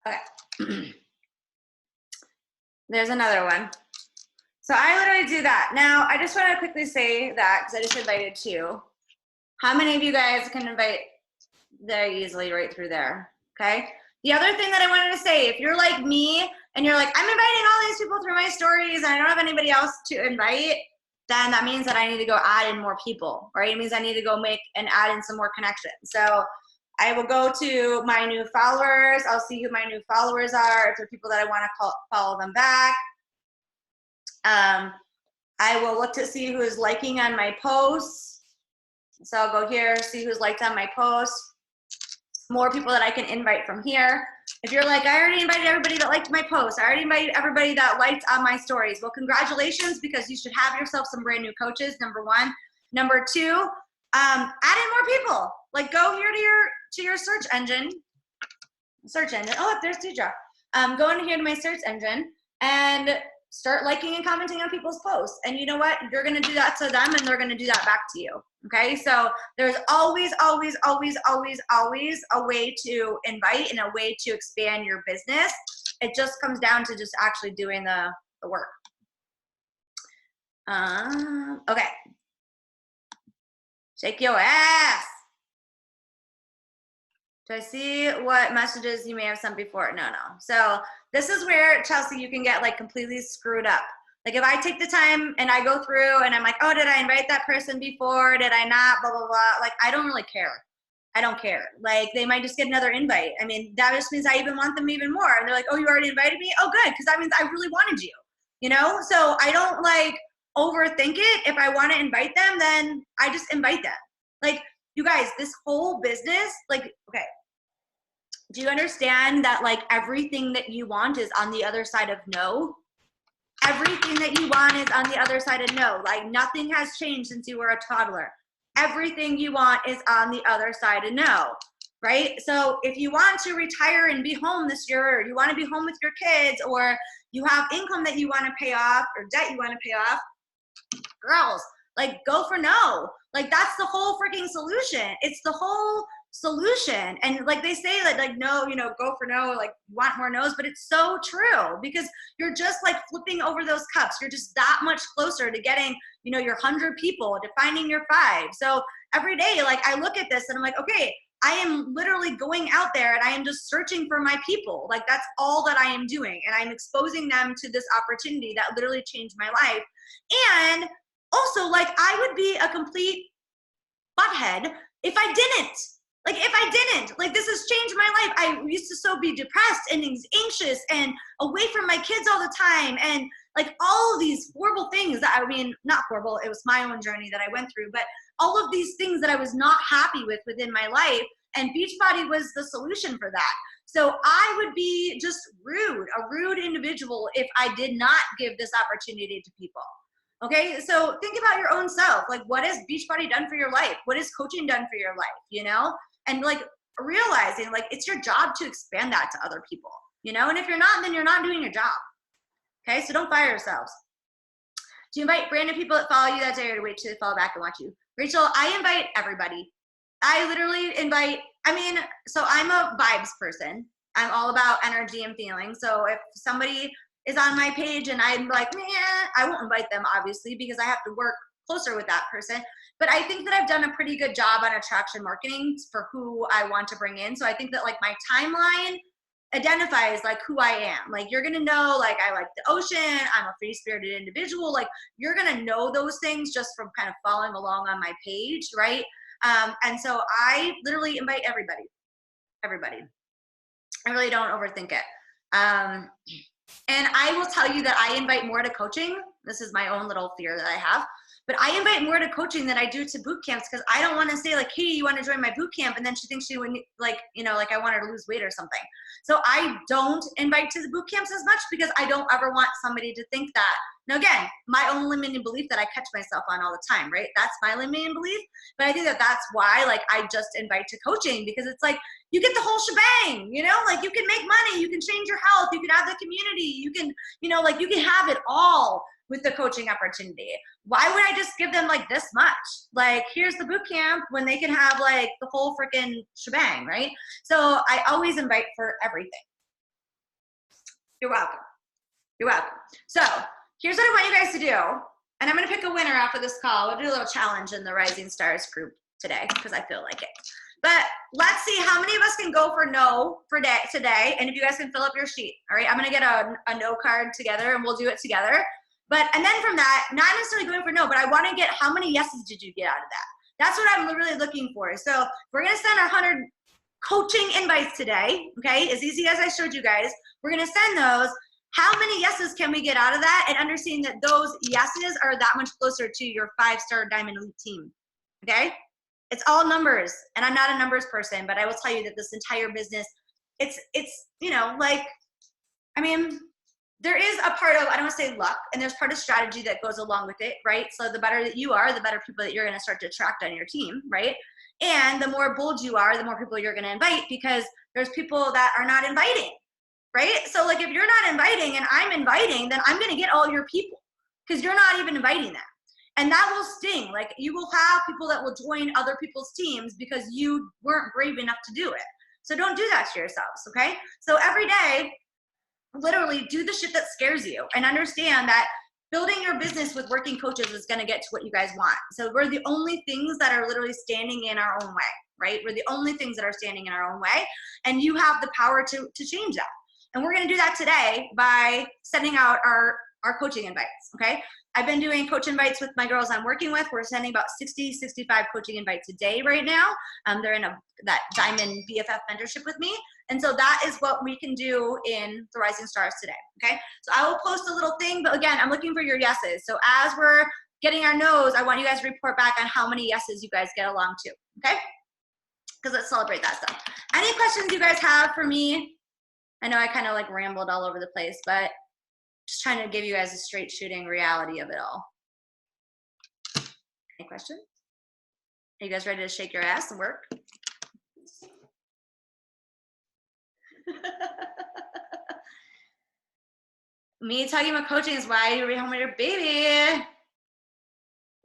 Okay. There's another one. So I literally do that. Now, I just want to quickly say that, because I just invited two. How many of you guys can invite very easily right through there? Okay. The other thing that I wanted to say, if you're like me and you're like, I'm inviting all these people through my stories and I don't have anybody else to invite, then that means that I need to go add in more people, right? It means I need to go make and add in some more connections. So I will go to my new followers. I'll see who my new followers are. If they're people that I want to follow them back. I will look to see who is liking on my posts. So I'll go here, see who's liked on my posts. More people that I can invite from here. If you're like, I already invited everybody that liked my post. I already invited everybody that liked on my stories. Well, congratulations, because you should have yourself some brand new coaches, number one. Number two, add in more people. Like, go here to your search engine. Oh, there's Deidre. Go in here to my search engine and start liking and commenting on people's posts. And you know what? You're going to do that to them, and they're going to do that back to you. Okay? So there's always, always, always, always, always a way to invite and a way to expand your business. It just comes down to just actually doing the work. Okay. Shake your ass. Do I see what messages you may have sent before? No. So this is where, Chelsea, you can get like completely screwed up. Like if I take the time and I go through and I'm like, oh, did I invite that person before? Did I not? Blah, blah, blah. Like, I don't really care. I don't care. Like, they might just get another invite. I mean, that just means I even want them even more. And they're like, oh, you already invited me? Oh, good, because that means I really wanted you, you know? So I don't like overthink it. If I want to invite them, then I just invite them. Like, you guys, this whole business, like, okay, do you understand that like everything that you want is on the other side of no? Everything that you want is on the other side of no. Like, nothing has changed since you were a toddler. Everything you want is on the other side of no, right? So if you want to retire and be home this year, or you want to be home with your kids, or you have income that you want to pay off or debt you want to pay off, girls, like, go for no. Like, that's the whole freaking solution. It's the whole solution. And like they say that, like, no, you know, go for no, like, want more no's, but it's so true, because you're just like flipping over those cups. You're just that much closer to getting, you know, your 100 people, to finding your 5. So every day, like, I look at this and I'm like, okay, I am literally going out there and I am just searching for my people. Like, that's all that I am doing. And I'm exposing them to this opportunity that literally changed my life. And also, like, I would be a complete butthead if I didn't. Like, if I didn't, like, this has changed my life. I used to so be depressed and anxious and away from my kids all the time. And like all of these horrible things that, I mean, not horrible, it was my own journey that I went through, but all of these things that I was not happy with within my life. And Beachbody was the solution for that. So I would be just rude, a rude individual, if I did not give this opportunity to people. Okay, so think about your own self. Like, what has Beachbody done for your life? What has coaching done for your life, you know? And like realizing, like, it's your job to expand that to other people, you know? And if you're not, then you're not doing your job. Okay, so don't fire yourselves. Do you invite brand new people that follow you that day, or to wait till they follow back and watch you? Rachel, I invite everybody. I literally invite, I mean, so I'm a vibes person. I'm all about energy and feeling. So if somebody is on my page and I'm like, man, I won't invite them, obviously, because I have to work closer with that person. But I think that I've done a pretty good job on attraction marketing for who I want to bring in. So I think that like my timeline identifies like who I am. Like, you're gonna know, like, I like the ocean, I'm a free-spirited individual. Like, you're gonna know those things just from kind of following along on my page, right? And so I literally invite everybody. I really don't overthink it. And I will tell you that I invite more to coaching. This is my own little fear that I have. But I invite more to coaching than I do to boot camps, because I don't want to say like, hey, you want to join my boot camp? And then she thinks she would, like, you know, like I want her to lose weight or something. So I don't invite to the boot camps as much, because I don't ever want somebody to think that. Now, again, my own limiting belief that I catch myself on all the time, right? That's my limiting belief. But I think that that's why, like, I just invite to coaching, because it's like, you get the whole shebang, you know, like, you can make money, you can change your health, you can have the community, you can, you know, like, you can have it all with the coaching opportunity. Why would I just give them like this much? Like, here's the boot camp when they can have like the whole freaking shebang, right? So I always invite for everything. You're welcome. You're welcome. So here's what I want you guys to do. And I'm going to pick a winner after this call. We'll do a little challenge in the Rising Stars group today, because I feel like it. But let's see how many of us can go for no for today. And if you guys can fill up your sheet. All right, I'm going to get a no card together and we'll do it together. And then from that, not necessarily going for no, but I want to get how many yeses did you get out of that? That's what I'm really looking for. So we're going to send our 100 coaching invites today, okay? As easy as I showed you guys. We're going to send those. How many yeses can we get out of that? And understanding that those yeses are that much closer to your 5-star Diamond Elite team, okay? It's all numbers, and I'm not a numbers person, but I will tell you that this entire business, it's you know, like, I mean, there is a part of, I don't want to say luck, and there's part of strategy that goes along with it, right? So the better that you are, the better people that you're going to start to attract on your team, right? And the more bold you are, the more people you're going to invite, because there's people that are not inviting, right? So like if you're not inviting and I'm inviting, then I'm going to get all your people because you're not even inviting them. And that will sting. Like you will have people that will join other people's teams because you weren't brave enough to do it. So don't do that to yourselves, okay? So every day, literally do the shit that scares you and understand that building your business with working coaches is going to get to what you guys want. So we're the only things that are literally standing in our own way, right? We're the only things that are standing in our own way, and you have the power to change that. And we're going to do that today by sending out our coaching invites, okay? I've been doing coach invites with my girls I'm working with. We're sending about 60, 65 coaching invites a day right now. They're in that Diamond BFF mentorship with me. And so that is what we can do in the Rising Stars today, okay? So I will post a little thing, but again, I'm looking for your yeses. So as we're getting our no's, I want you guys to report back on how many yeses you guys get along to, okay? Because let's celebrate that stuff. Any questions you guys have for me? I know I kind of like rambled all over the place, but just trying to give you guys a straight shooting reality of it all. Any questions? Are you guys ready to shake your ass and work? Me talking about coaching is why you rehome with your baby.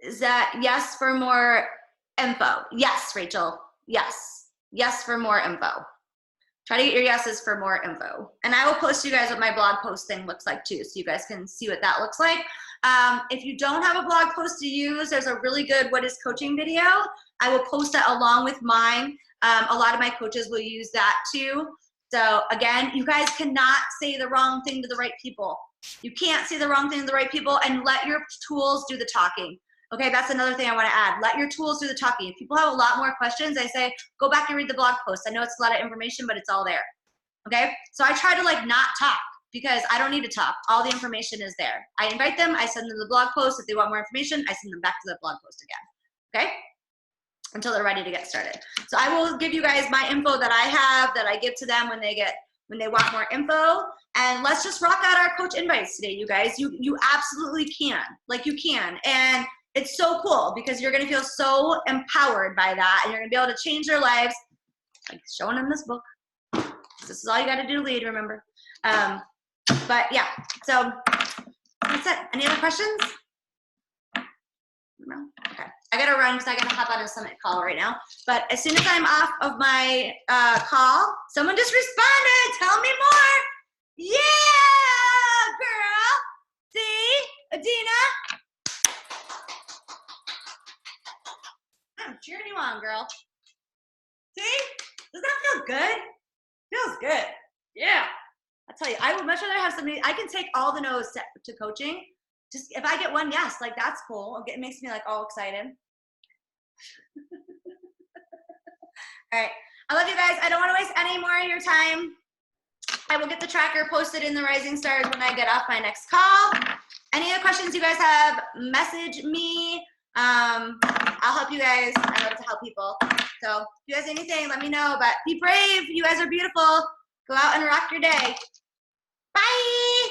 Is that yes for more info? Yes, Rachel. Yes. Yes for more info. Try to get your yeses for more info. And I will post you guys what my blog post thing looks like too, so you guys can see what that looks like. If you don't have a blog post to use, there's a really good What is Coaching video. I will post that along with mine. A lot of my coaches will use that too. So again, you guys cannot say the wrong thing to the right people. You can't say the wrong thing to the right people, and let your tools do the talking. Okay, that's another thing I want to add. Let your tools do the talking. If people have a lot more questions, I say, go back and read the blog post. I know it's a lot of information, but it's all there. Okay, so I try to like not talk because I don't need to talk. All the information is there. I invite them, I send them the blog post. If they want more information, I send them back to the blog post again. Okay, until they're ready to get started. So I will give you guys my info that I have that I give to them when they want more info. And let's just rock out our coach invites today, you guys. You absolutely can. Like you can. And it's so cool because you're gonna feel so empowered by that, and you're gonna be able to change their lives, like showing them this book. This is all you gotta do to lead, remember. But yeah, so that's it. Any other questions? No? Okay. I gotta run because I gotta hop on a summit call right now. But as soon as I'm off of my call, someone just responded. Tell me more. Yeah, girl. See, Adina. I'm cheering you on, girl. See? Does that feel good? Feels good. Yeah. I tell you, I would much rather have somebody. I can take all the no's to coaching. Just if I get one yes, like that's cool. It makes me like all excited. All right. I love you guys. I don't want to waste any more of your time. I will get the tracker posted in the Rising Stars when I get off my next call. Any other questions you guys have, message me. I'll help you guys. I love to help people. So if you guys need anything, let me know. But be brave. You guys are beautiful. Go out and rock your day. Bye.